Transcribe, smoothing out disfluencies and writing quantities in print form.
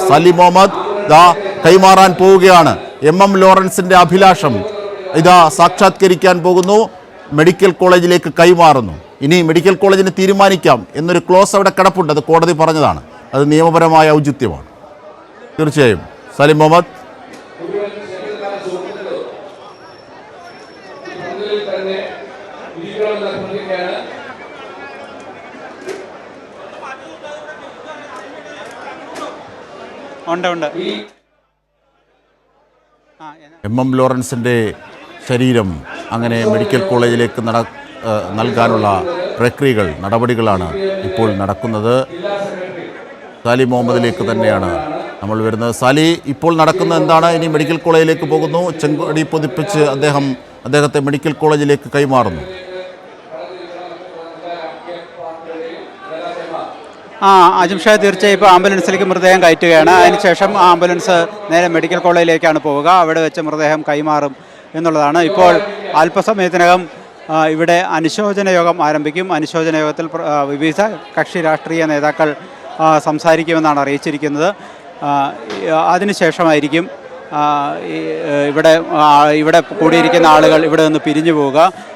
സലി മുഹമ്മദ് ദാ കൈമാറാൻ പോവുകയാണ്. MM ലോറൻസിന്റെ അഭിലാഷം ഇതാ സാക്ഷാത്കരിക്കാൻ പോകുന്നു. മെഡിക്കൽ കോളേജിലേക്ക് കൈമാറുന്നു. ഇനി മെഡിക്കൽ കോളേജിന് തീരുമാനിക്കാം എന്നൊരു ക്ലോസ് അവിടെ കിടപ്പുണ്ട്. അത് കോടതി പറഞ്ഞതാണ്. അത് നിയമപരമായ ഔചിത്യമാണ്. തീർച്ചയായും സലി മുഹമ്മദ് MM ലോറൻസിൻ്റെ ശരീരം അങ്ങനെ മെഡിക്കൽ കോളേജിലേക്ക് നൽകാനുള്ള പ്രക്രിയകൾ നടപടികളാണ് ഇപ്പോൾ നടക്കുന്നത്. സാലി മുഹമ്മദിലേക്ക് തന്നെയാണ് നമ്മൾ വരുന്നത്. സാലി, ഇപ്പോൾ നടക്കുന്നത് എന്താണ്? ഇനി മെഡിക്കൽ കോളേജിലേക്ക് പോകുന്നു. ചെങ്കൊടി പൊതിപ്പിച്ച് അദ്ദേഹത്തെ മെഡിക്കൽ കോളേജിലേക്ക് കൈമാറുന്നു. അജിംഷാ, തീർച്ചയായും ഇപ്പോൾ ആംബുലൻസിലേക്ക് മൃതദേഹം കയറ്റുകയാണ്. അതിനുശേഷം ആംബുലൻസ് നേരെ മെഡിക്കൽ കോളേജിലേക്കാണ് പോവുക. അവിടെ വെച്ച് മൃതദേഹം കൈമാറും എന്നുള്ളതാണ്. ഇപ്പോൾ അല്പസമയത്തിനകം ഇവിടെ അനുശോചന യോഗം ആരംഭിക്കും. അനുശോചന യോഗത്തിൽ വിവിധ കക്ഷി രാഷ്ട്രീയ നേതാക്കൾ സംസാരിക്കുമെന്നാണ് അറിയിച്ചിരിക്കുന്നത്. അതിനുശേഷമായിരിക്കും ഇവിടെ കൂടിയിരിക്കുന്ന ആളുകൾ ഇവിടെ നിന്ന് പിരിഞ്ഞു പോവുക.